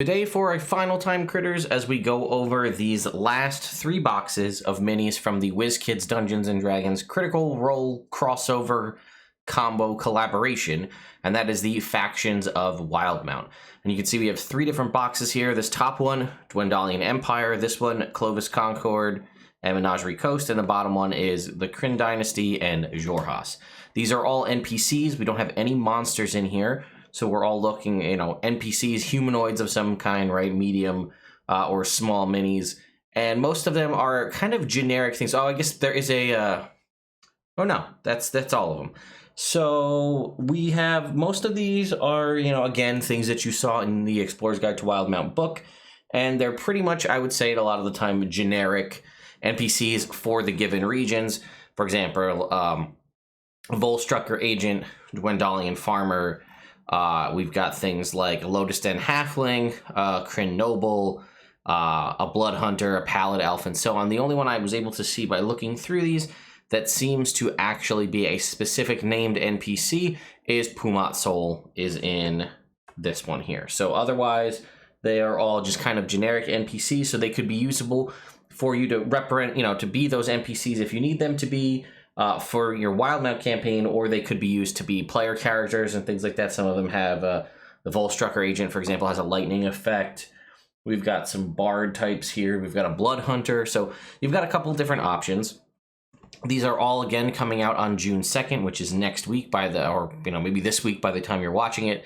Today for a final time, critters, as we go over these last 3 boxes of minis from the WizKids Dungeons & Dragons Critical Role Crossover Combo Collaboration, and that is the Factions of Wildemount. And you can see we have 3 different boxes here. This top one, Dwarven Empire, this one, Clovis Concord and Menagerie Coast, and the bottom one is the Kron Dynasty and Xhorhas. These are all NPCs. We don't have any monsters in here. So we're all looking, NPCs, humanoids of some kind, right? Medium or small minis. And most of them are kind of generic things. Oh, I guess there is a... Oh, no. That's all of them. So we have... Most of these are, again, things that you saw in the Explorer's Guide to Wildemount book. And they're pretty much, I would say, a lot of the time, generic NPCs for the given regions. For example, Volstrucker Agent, Dwendalian Farmer... we've got things like a Lotus Den Halfling, Kryn Noble, a Blood Hunter, a Pallid Elf, and so on. The only one I was able to see by looking through these that seems to actually be a specific named NPC is Pumat Soul is in this one here. So otherwise, they are all just kind of generic NPCs, so they could be usable for you to represent, to be those NPCs if you need them to be. For your Wildemount campaign, or they could be used to be player characters and things like that. Some of them have the Volstrucker Agent, for example, has a lightning effect. We've got some Bard types here. We've got a Blood Hunter. So you've got a couple different options. These are all, again, coming out on June 2nd, which is next week or maybe this week by the time you're watching it.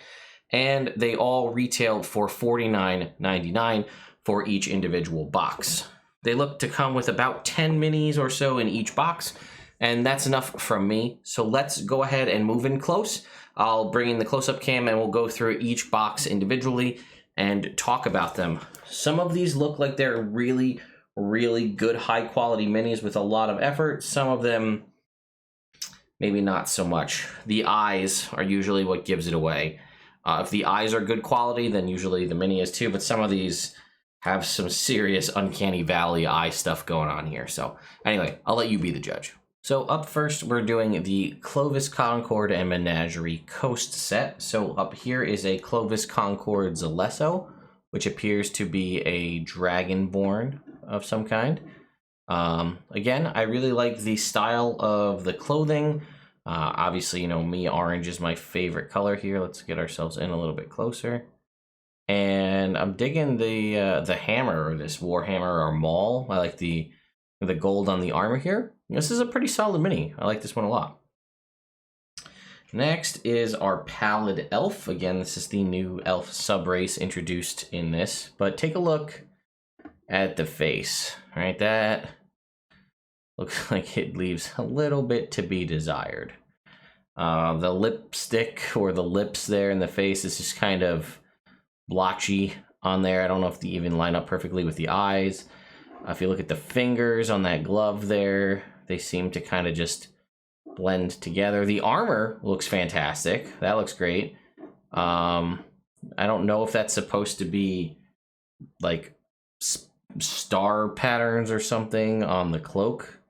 And they all retail for $49.99 for each individual box. They look to come with about 10 minis or so in each box. And that's enough from me. So let's go ahead and move in close. I'll bring in the close-up cam and we'll go through each box individually and talk about them. Some of these look like they're really, really good high-quality minis with a lot of effort. Some of them, maybe not so much. The eyes are usually what gives it away. If the eyes are good quality, then usually the mini is too. But some of these have some serious Uncanny Valley eye stuff going on here. So anyway, I'll let you be the judge. So up first, we're doing the Clovis Concord and Menagerie Coast set. So up here is a Clovis Concord Zalesso, which appears to be a Dragonborn of some kind. Again, I really like the style of the clothing. Obviously, me, orange is my favorite color here. Let's get ourselves in a little bit closer. And I'm digging the hammer, or this Warhammer or Maul. I like the gold on the armor here. This is a pretty solid mini. I like this one a lot. Next is our Pallid Elf. Again, this is the new elf subrace introduced in this. But take a look at the face. All right, that looks like it leaves a little bit to be desired. The lipstick or the lips there in the face is just kind of blotchy on there. I don't know if they even line up perfectly with the eyes. If you look at the fingers on that glove there, they seem to kind of just blend together. The armor looks fantastic. That looks great. I don't know if that's supposed to be like star patterns or something on the cloak,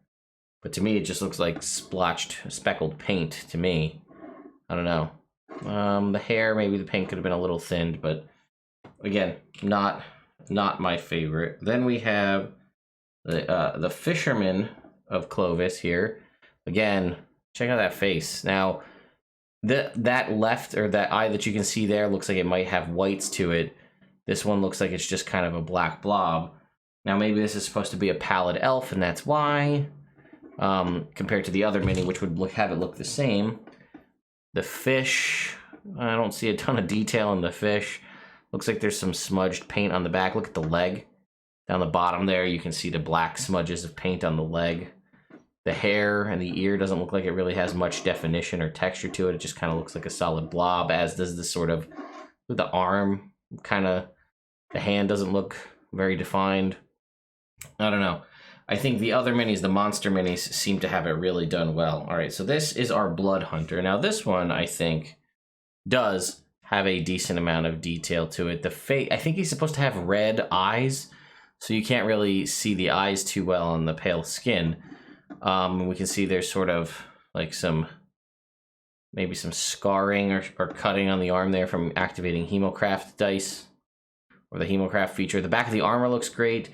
but to me it just looks like splotched, speckled paint to me. I don't know. The hair, maybe the paint could have been a little thinned, but again, not my favorite. Then we have the Fisherman of Clovis here. Again, check out that face. Now, that left, or that eye that you can see there, looks like it might have whites to it. This one looks like it's just kind of a black blob. Now, maybe this is supposed to be a Pallid Elf, and that's why, compared to the other mini, which would have it look the same. The fish, I don't see a ton of detail in the fish. Looks like there's some smudged paint on the back. Look at the leg. Down the bottom there, you can see the black smudges of paint on the leg. The hair and the ear doesn't look like it really has much definition or texture to it. It just kind of looks like a solid blob, as does this sort of, the arm, kind of, the hand doesn't look very defined. I don't know. I think the other minis, the monster minis, seem to have it really done well. All right, so this is our Blood Hunter. Now this one, I think, does have a decent amount of detail to it. The face, I think he's supposed to have red eyes, so you can't really see the eyes too well on the pale skin. We can see there's sort of like maybe some scarring or cutting on the arm there from activating Hemocraft dice. or the Hemocraft feature. The back of the armor looks great.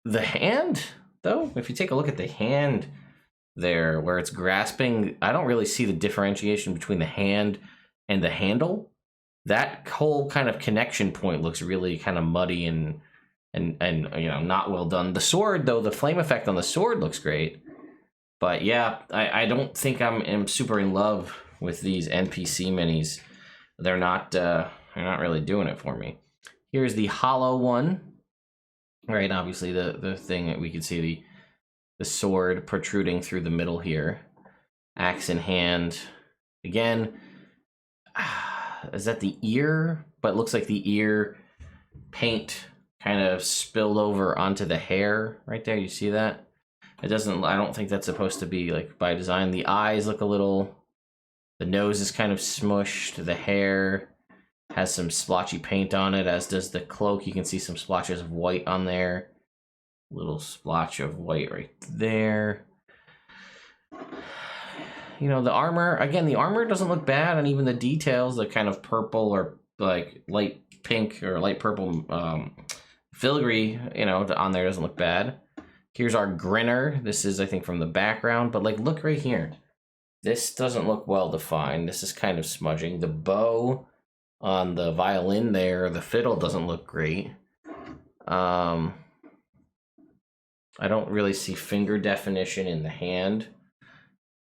The hand, though, if you take a look at the hand there, where it's grasping, I don't really see the differentiation between the hand and the handle. That whole kind of connection point looks really kind of muddy and not well done. The sword, though, the flame effect on the sword looks great. But yeah, I don't think I'm super in love with these NPC minis. They're not really doing it for me. Here's the hollow one. Right, obviously the thing that we can see the sword protruding through the middle here. Axe in hand. Again, is that the ear? But it looks like the ear paint kind of spilled over onto the hair right there. You see that? It doesn't, I don't think that's supposed to be like by design. The eyes look a little, the nose is kind of smushed. The hair has some splotchy paint on it, as does the cloak. You can see some splotches of white on there. Little splotch of white right there. You know, the armor, again, the armor doesn't look bad, and even the details, the kind of purple or like light pink or light purple filigree, you know, on there doesn't look bad. Here's our grinner. This is, I think, from the background, but like, look right here. This doesn't look well defined. This is kind of smudging. The bow on the violin there, the fiddle doesn't look great. I don't really see finger definition in the hand.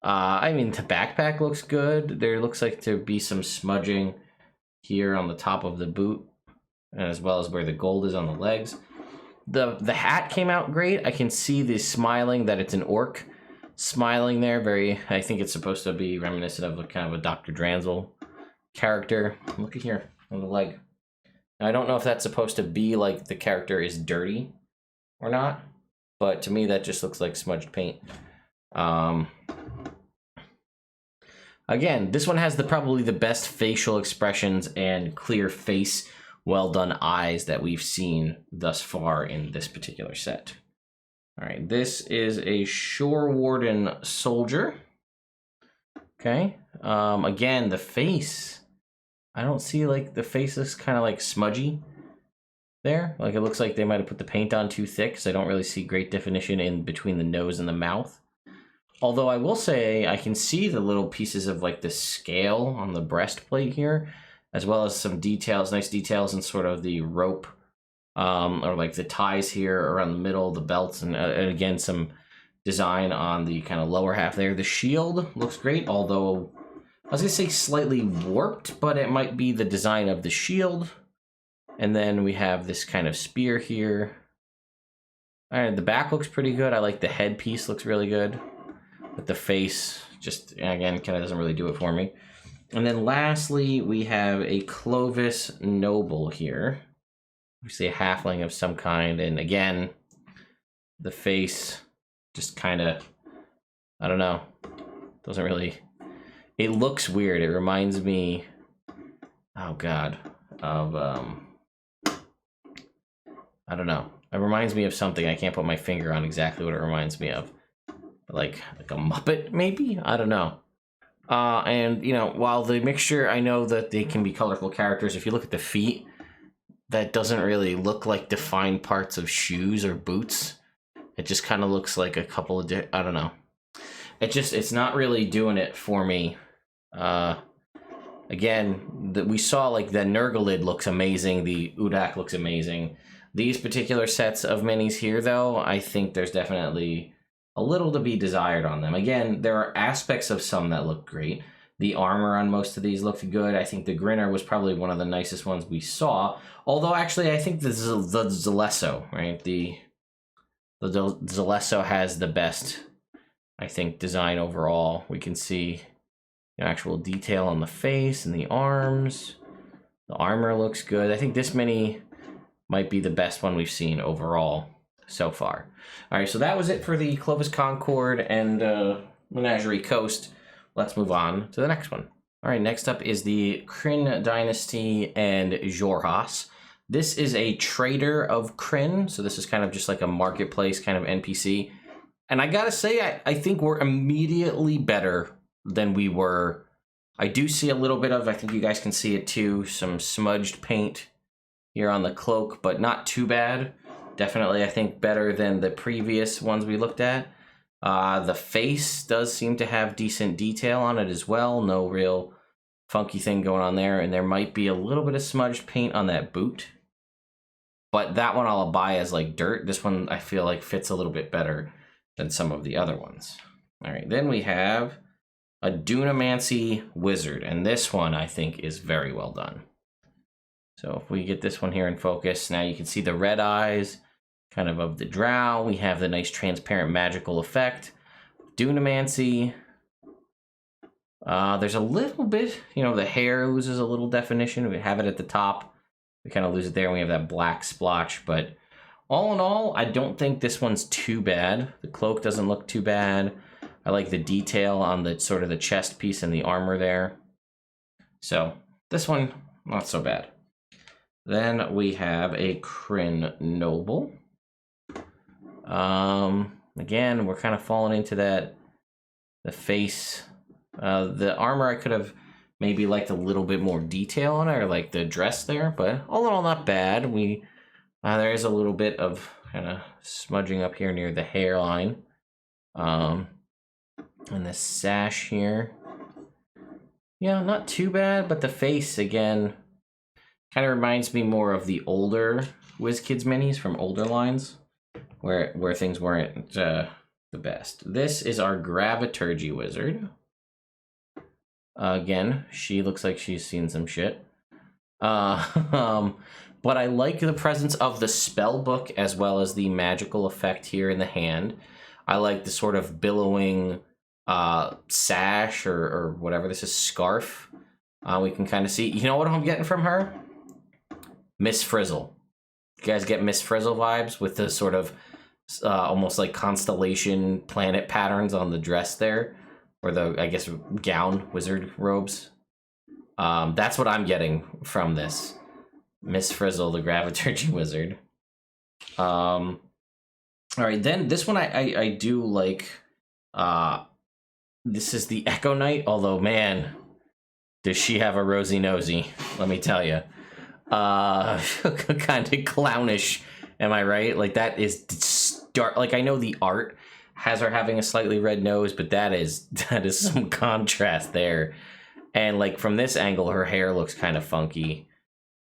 I mean, the backpack looks good. There looks like to be some smudging here on the top of the boot, as well as where the gold is on the legs. The hat came out great. I can see the smiling, that it's an orc smiling there. Very, I think it's supposed to be reminiscent of a kind of a Dr. Dranzel character. Look at here on the leg. Now, I don't know if that's supposed to be like the character is dirty or not, but to me that just looks like smudged paint. Again, this one has probably the best facial expressions and clear face, well done eyes that we've seen thus far in this particular set. All right, this is a Shore Warden soldier. Okay, again, the face, I don't see, like, the face is kind of like smudgy there. Like, it looks like they might have put the paint on too thick, because I don't really see great definition in between the nose and the mouth. Although I will say I can see the little pieces of like the scale on the breastplate here, as well as some details, nice details in sort of the rope, or like the ties here around the middle, the belts, and again, some design on the kind of lower half there. The shield looks great, although I was gonna say slightly warped, but it might be the design of the shield. And then we have this kind of spear here. All right, the back looks pretty good. I like the headpiece, looks really good. But the face, just, again, kind of doesn't really do it for me. And then lastly, we have a Clovis noble here. We see a halfling of some kind. And again, the face just kind of, I don't know, doesn't really, it looks weird. It reminds me, oh God, of, I don't know. It reminds me of something. I can't put my finger on exactly what it reminds me of. Like a Muppet, maybe? I don't know. And, you know, while the mixture, I know that they can be colorful characters, if you look at the feet, that doesn't really look like defined parts of shoes or boots. It just kind of looks like a couple of, I don't know. It's not really doing it for me. Again, we saw like the Nurglid looks amazing, the Udak looks amazing. These particular sets of minis here, though, I think there's definitely a little to be desired on them. Again, there are aspects of some that look great. The armor on most of these looked good. I think the Grinner was probably one of the nicest ones we saw. Although, actually, I think the Zalesso, right? The Zalesso has the best, I think, design overall. We can see actual detail on the face and the arms. The armor looks good. I think this mini might be the best one we've seen overall so far. All right, so that was it for the Clovis Concord and Menagerie Coast. Let's move on to the next one. All right, next up is the Kron Dynasty and Jorhas. This is a trader of Kron, so this is kind of just like a marketplace kind of NPC. And I gotta say, I think we're immediately better than we were. I do see a little bit of, I think you guys can see it too, some smudged paint here on the cloak, but not too bad. Definitely, I think, better than the previous ones we looked at. The face does seem to have decent detail on it as well. No real funky thing going on there. And there might be a little bit of smudged paint on that boot. But that one I'll buy as like dirt. This one I feel like fits a little bit better than some of the other ones. All right, then we have a Dunamancy Wizard. And this one I think is very well done. So if we get this one here in focus, now you can see the red eyes kind of the drow. We have the nice transparent magical effect. Dunamancy. There's a little bit, you know, the hair loses a little definition. We have it at the top. We kind of lose it there. We have that black splotch, but all in all, I don't think this one's too bad. The cloak doesn't look too bad. I like the detail on the sort of the chest piece and the armor there. So this one, not so bad. Then we have a Kryn Noble. Again, we're kind of falling into that, the face, the armor I could have maybe liked a little bit more detail on it, or like the dress there, but all in all, not bad. There is a little bit of kind of smudging up here near the hairline. And the sash here. Yeah, not too bad, but the face, again, kind of reminds me more of the older WizKids minis from older lines, where things weren't the best. This is our Graviturgy Wizard. Again, she looks like she's seen some shit. But I like the presence of the spell book as well as the magical effect here in the hand. I like the sort of billowing sash or whatever this is, scarf. We can kind of see, you know what I'm getting from her? Miss Frizzle. You guys get Miss Frizzle vibes with the sort of almost like constellation planet patterns on the dress there, or the, I guess, gown, wizard robes. That's what I'm getting from this. Miss Frizzle, the Graviturgy Wizard. All right, then this one I do like. This is the Echo Knight, although, man, does she have a rosy nosy, let me tell you. Kind of clownish, am I right? Like, that is dark. Like, I know the art has her having a slightly red nose, but that is some contrast there. And like from this angle, her hair looks kind of funky.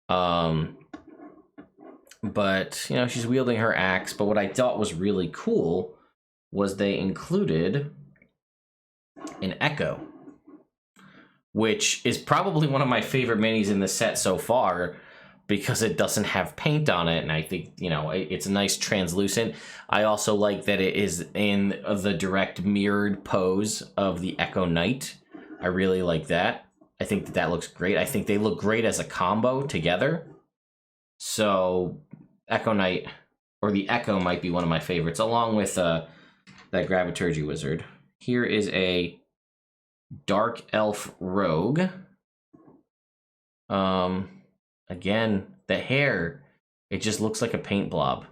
But you know, she's wielding her axe. But what I thought was really cool was they included an Echo, which is probably one of my favorite minis in the set so far, because it doesn't have paint on it, and I think, you know, it's a nice translucent. I also like that it is in the direct mirrored pose of the Echo Knight. I really like that. I think that looks great. I think they look great as a combo together. So Echo Knight, or the Echo, might be one of my favorites, along with that Graviturgy Wizard. Here is a Dark Elf Rogue. Again, the hair, it just looks like a paint blob.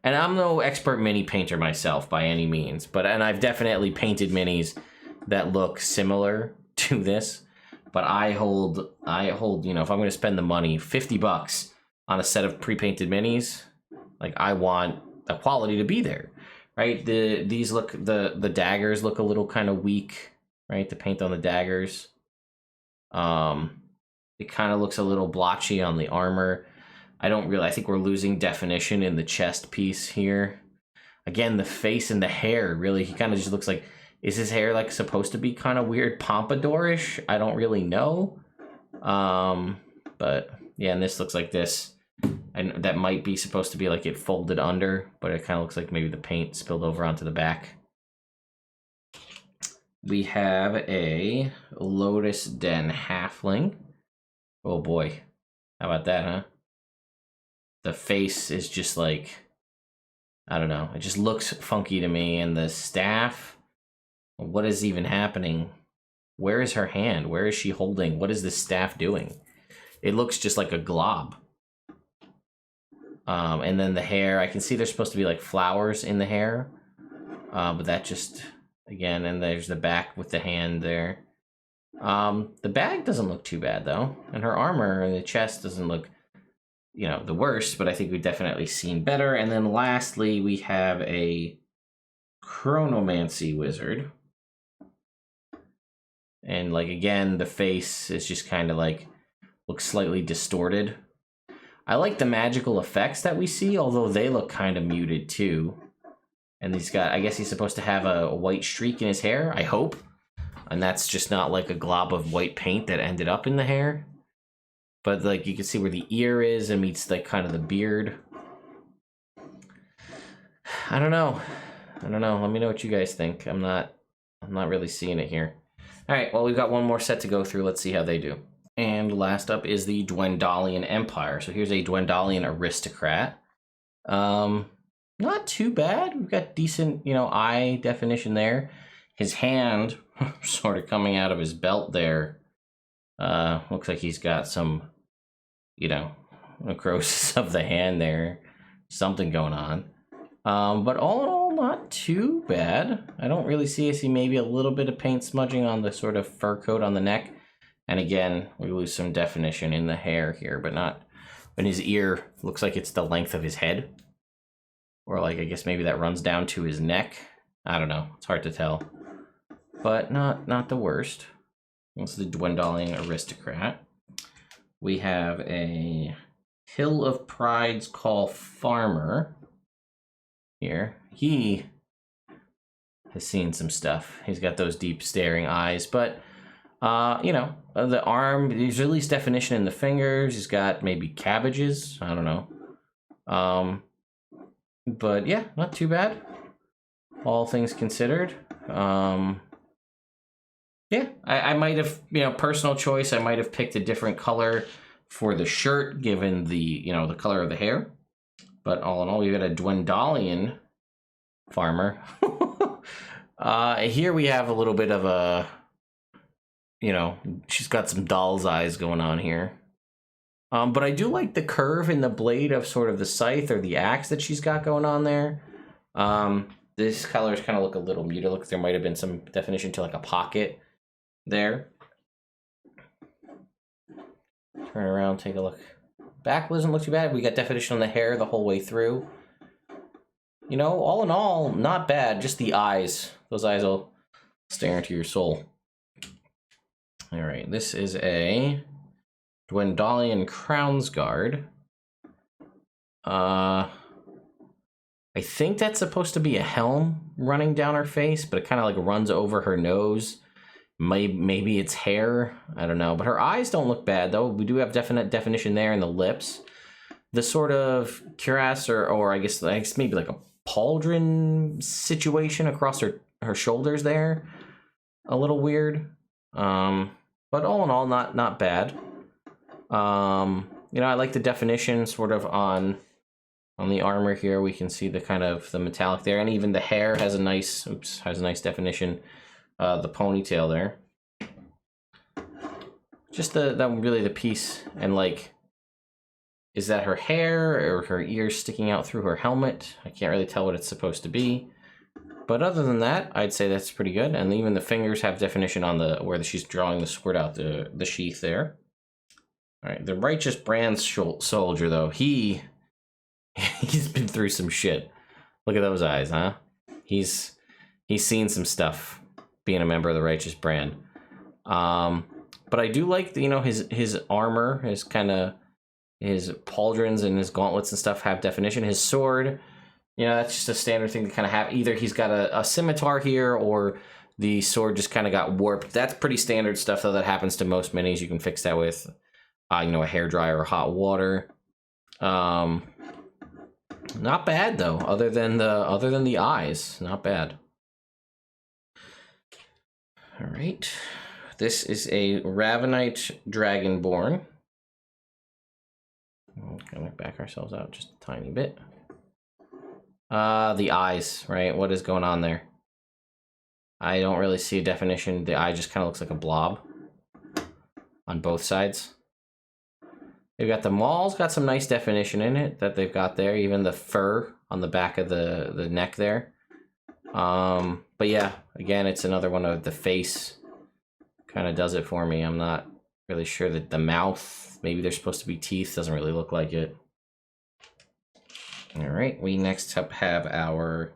And I'm no expert mini painter myself by any means, and I've definitely painted minis that look similar to this. But I hold, you know, if I'm going to spend the money, $50 on a set of pre-painted minis, like, I want the quality to be there, right? The daggers look a little kind of weak, right? The paint on the daggers. It kind of looks a little blotchy on the armor. I think we're losing definition in the chest piece here. Again, the face and the hair, really, he kind of just looks like, is his hair like supposed to be kind of weird pompadourish? I don't really know. But yeah, and this looks like this. And that might be supposed to be like it folded under, but it kind of looks like maybe the paint spilled over onto the back. We have a Lotus Den Halfling. Oh boy, how about that, huh? The face is just like, I don't know, it just looks funky to me. And the staff, what is even happening? Where is her hand? Where is she holding? What is this staff doing? It looks just like a glob. And then the hair, I can see there's supposed to be like flowers in the hair. But that just, again, and there's the back with the hand there. The bag doesn't look too bad though, and her armor and the chest doesn't look you know, the worst, but I think we've definitely seen better. And then lastly, we have a chronomancy wizard. And like, again, the face is just kind of like, looks slightly distorted. I like the magical effects that we see, although they look kind of muted too. And he's got, I guess he's supposed to have a white streak in his hair, I hope. And that's just not like a glob of white paint that ended up in the hair. But like, you can see where the ear is and meets like kind of the beard. I don't know. Let me know what you guys think. I'm not really seeing it here. All right, well, we've got one more set to go through. Let's see how they do. And last up is the Dwarven Empire. So here's a Dwarven aristocrat. Not too bad. We've got decent, you know, eye definition there. His hand sort of coming out of his belt there. Looks like he's got some, you know, necrosis of the hand there. Something going on. But all in all, not too bad. I don't really see maybe a little bit of paint smudging on the sort of fur coat on the neck. And again, we lose some definition in the hair here, but not in his ear. Looks like it's the length of his head. Or like, I guess maybe that runs down to his neck. I don't know. It's hard to tell. But not the worst. This is the Dwarven aristocrat. We have a Hill of Pride's Call farmer here. He has seen some stuff. He's got those deep staring eyes, but you know, the arm, there's at least definition in the fingers. He's got maybe cabbages. I don't know. But yeah, not too bad. All things considered. Yeah, I might have, you know, personal choice. I might have picked a different color for the shirt, given the, you know, the color of the hair. But all in all, we've got a Dwarven farmer. Here we have a little bit of a, you know, she's got some doll's eyes going on here. But I do like the curve in the blade of sort of the scythe or the axe that she's got going on there. This colors kind of look a little muted. Look, there might have been some definition to like a pocket there. Turn around, take a look. Back doesn't look too bad. We got definition on the hair the whole way through. You know, all in all, not bad. Just the eyes. Those eyes will stare into your soul. All right, this is a Dwendalian Crownsguard. I think that's supposed to be a helm running down her face, but it kind of like runs over her nose. Maybe it's hair. I don't know. But her eyes don't look bad, though. We do have definite definition there in the lips. The sort of cuirass or I guess maybe like a pauldron situation across her shoulders there. A little weird. But all in all, not bad. You know, I like the definition sort of on the armor here. We can see the kind of the metallic there, and even the hair has a nice definition. The ponytail there. Just that really the piece, and like, is that her hair or her ears sticking out through her helmet? I can't really tell what it's supposed to be. But other than that, I'd say that's pretty good. And even the fingers have definition on where she's drawing the sword out the sheath there. All right, the Righteous Brand soldier though, he's been through some shit. Look at those eyes, huh? He's seen some stuff being a member of the Righteous Brand. But I do like the, you know, his armor, his pauldrons and his gauntlets and stuff have definition. His sword, you know, that's just a standard thing to kind of have. Either he's got a scimitar here or the sword just kind of got warped. That's pretty standard stuff, though. That happens to most minis. You can fix that with, you know, a hairdryer or hot water. Not bad though. Other than the eyes, not bad. All right, this is a Ravenite Dragonborn. We're gonna back ourselves out just a tiny bit. The eyes, right? What is going on there? I don't really see a definition. The eye just kind of looks like a blob on both sides. They've got the mauls, got some nice definition in it that they've got there. Even the fur on the back of the neck there. But yeah, again, it's another one of the face kind of does it for me. I'm not really sure that the mouth, maybe there's supposed to be teeth, doesn't really look like it. All right, we next up have our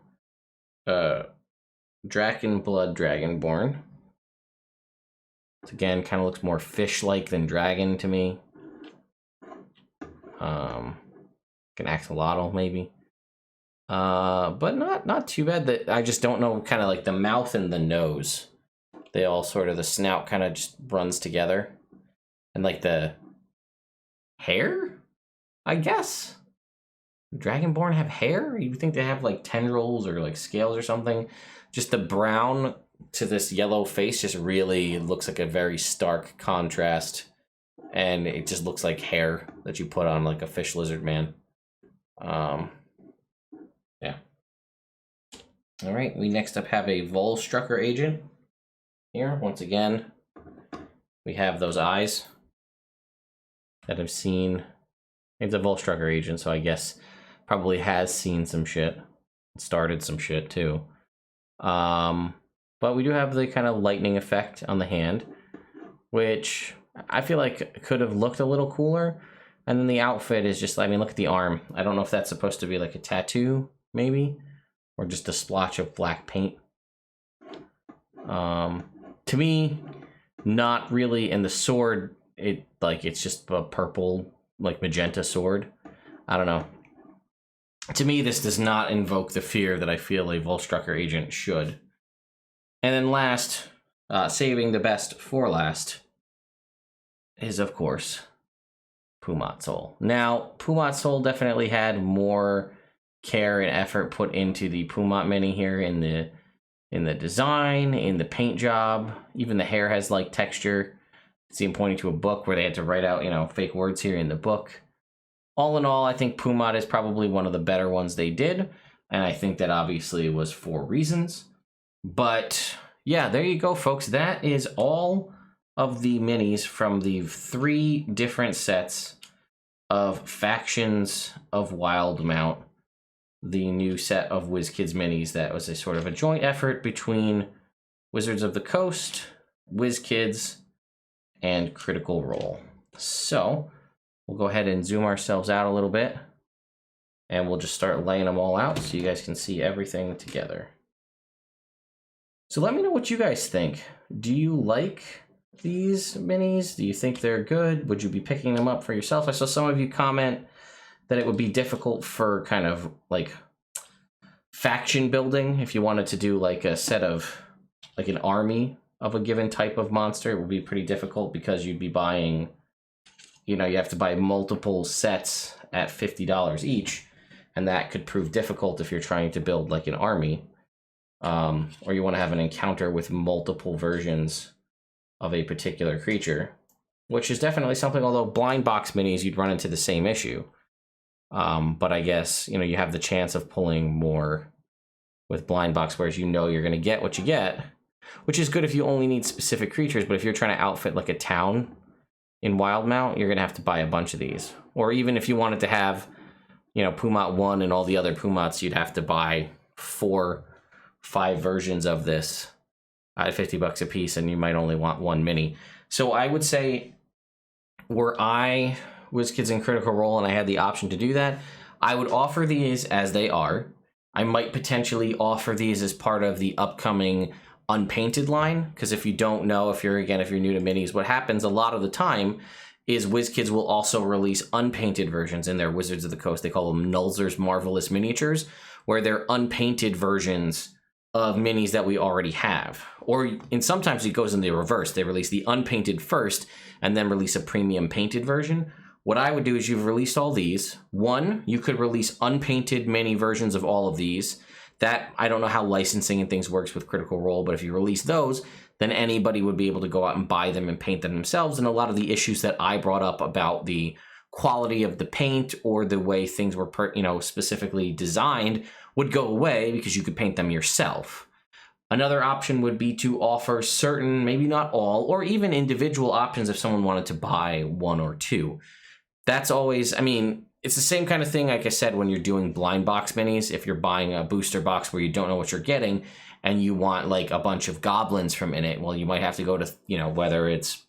Dragon Blood Dragonborn. Again, kind of looks more fish-like than dragon to me. An axolotl maybe. But not too bad. That I just don't know, kind of like the mouth and the nose. They all sort of, the snout kind of just runs together. And like the hair, I guess. Dragonborn have hair? You'd think they have like tendrils or like scales or something. Just the brown to this yellow face just really looks like a very stark contrast. And it just looks like hair that you put on like a fish lizard man. Yeah. All right, we next up have a Volstrucker agent. Here, once again, we have those eyes that I've seen. It's a Volstrucker agent, so I guess probably has seen some shit. Started some shit, too. But we do have the kind of lightning effect on the hand, which I feel like could have looked a little cooler. And then the outfit is just, I mean, look at the arm. I don't know if that's supposed to be like a tattoo, maybe, or just a splotch of black paint. To me, not really. And the sword, it's just a purple, like magenta sword. I don't know. To me, this does not invoke the fear that I feel a Volstrucker agent should. And then last, saving the best for last, is of course Pumat-Sol. Now, Pumat-Sol definitely had more care and effort put into the Pumat mini here in the design, in the paint job. Even the hair has like texture. See him pointing to a book where they had to write out, fake words here in the book. All in all, I think Pumat is probably one of the better ones they did. And I think that obviously was for reasons. But yeah, there you go, folks. That is all of the minis from the 3 different sets of Factions of Wildemount, the new set of WizKids minis that was a sort of a joint effort between Wizards of the Coast, WizKids, and Critical Role. So we'll go ahead and zoom ourselves out a little bit, and we'll just start laying them all out so you guys can see everything together. So let me know what you guys think. Do you like these minis? Do you think they're good? Would you be picking them up for yourself? I saw some of you comment that it would be difficult for kind of like faction building. If you wanted to do like a set of like an army of a given type of monster, it would be pretty difficult because you'd be buying, you have to buy multiple sets at $50 each. And that could prove difficult if you're trying to build like an army. Or you want to have an encounter with multiple versions of a particular creature, which is definitely something, although blind box minis, you'd run into the same issue. But I guess, you have the chance of pulling more with blind box, whereas you're going to get what you get, which is good if you only need specific creatures. But if you're trying to outfit like a town in Wildemount, you're going to have to buy a bunch of these. Or even if you wanted to have, Pumat 1 and all the other Pumats, you'd have to buy 4-5 versions of this at $50 a piece, and you might only want 1 mini. So I would say, were I WizKids in Critical Role and I had the option to do that, I would offer these as they are. I might potentially offer these as part of the upcoming unpainted line, because if you don't know, if you're new to minis, what happens a lot of the time is WizKids will also release unpainted versions in their Wizards of the Coast. They call them Nulzer's Marvelous Miniatures, where they're unpainted versions of minis that we already have. Or sometimes it goes in the reverse. They release the unpainted first and then release a premium painted version. What I would do is, you've released all these. 1, you could release unpainted mini versions of all of these. That, I don't know how licensing and things works with Critical Role, but if you release those, then anybody would be able to go out and buy them and paint them themselves. And a lot of the issues that I brought up about the quality of the paint or the way things were specifically designed would go away because you could paint them yourself. Another option would be to offer certain, maybe not all, or even individual options if someone wanted to buy 1 or 2. That's always, it's the same kind of thing, like I said, when you're doing blind box minis. If you're buying a booster box where you don't know what you're getting and you want like a bunch of goblins from in it, well, you might have to go to, whether it's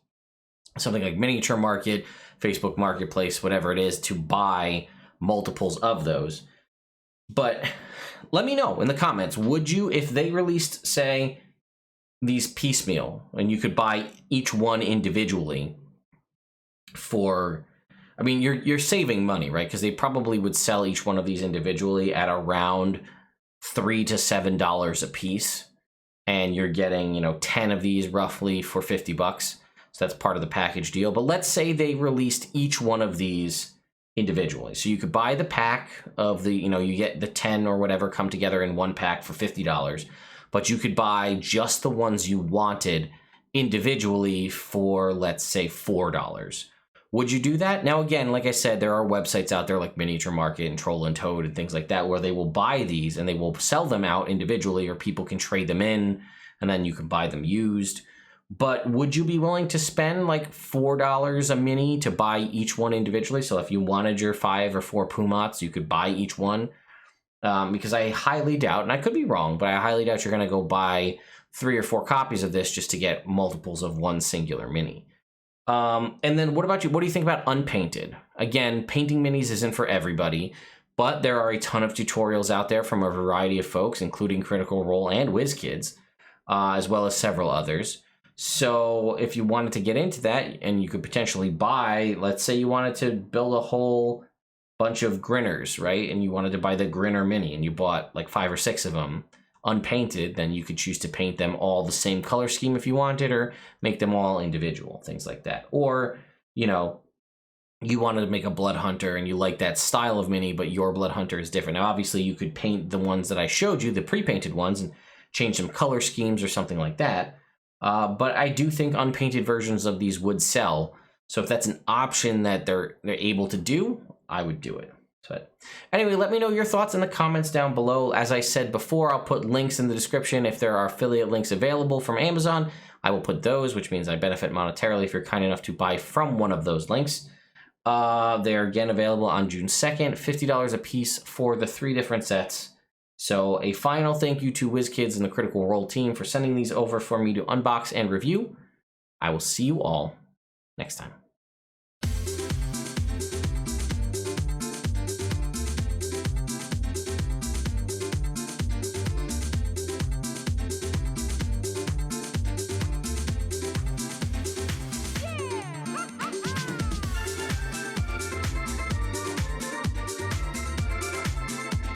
something like Miniature Market, Facebook Marketplace, whatever it is, to buy multiples of those. But let me know in the comments, would you, if they released, say, these piecemeal, and you could buy each one individually for, I mean, you're saving money, right? Because they probably would sell each one of these individually at around $3 to $7 a piece, and you're getting, 10 of these roughly for $50. So that's part of the package deal. But let's say they released each one of these individually. So you could buy the pack of the, you get the 10 or whatever come together in one pack for $50. But you could buy just the ones you wanted individually for, let's say, $4. Would you do that? Now, again, like I said, there are websites out there like Miniature Market and Troll and Toad and things like that where they will buy these and they will sell them out individually, or people can trade them in and then you can buy them used. But would you be willing to spend like $4 a mini to buy each one individually? So if you wanted your 5 or 4 Pumots, you could buy each one. Because I highly doubt, and I could be wrong, but I highly doubt you're going to go buy 3 or 4 copies of this just to get multiples of one singular mini. And then what about you? What do you think about unpainted? Again, painting minis isn't for everybody, but there are a ton of tutorials out there from a variety of folks, including Critical Role and WizKids, as well as several others. So if you wanted to get into that, and you could potentially buy, let's say you wanted to build a whole bunch of Grinners, right? And you wanted to buy the Grinner mini, and you bought like 5 or 6 of them unpainted, then you could choose to paint them all the same color scheme if you wanted, or make them all individual, things like that. Or, you wanted to make a Blood Hunter and you like that style of mini, but your Blood Hunter is different. Now, obviously, you could paint the ones that I showed you, the pre-painted ones, and change some color schemes or something like that. But I do think unpainted versions of these would sell. So if that's an option that they're able to do, I would do it. But anyway, let me know your thoughts in the comments down below. As I said before, I'll put links in the description. If there are affiliate links available from Amazon, I will put those, which means I benefit monetarily if you're kind enough to buy from one of those links. They're again available on June 2nd, $50 a piece for the 3 different sets. So a final thank you to WizKids and the Critical Role team for sending these over for me to unbox and review. I will see you all next time.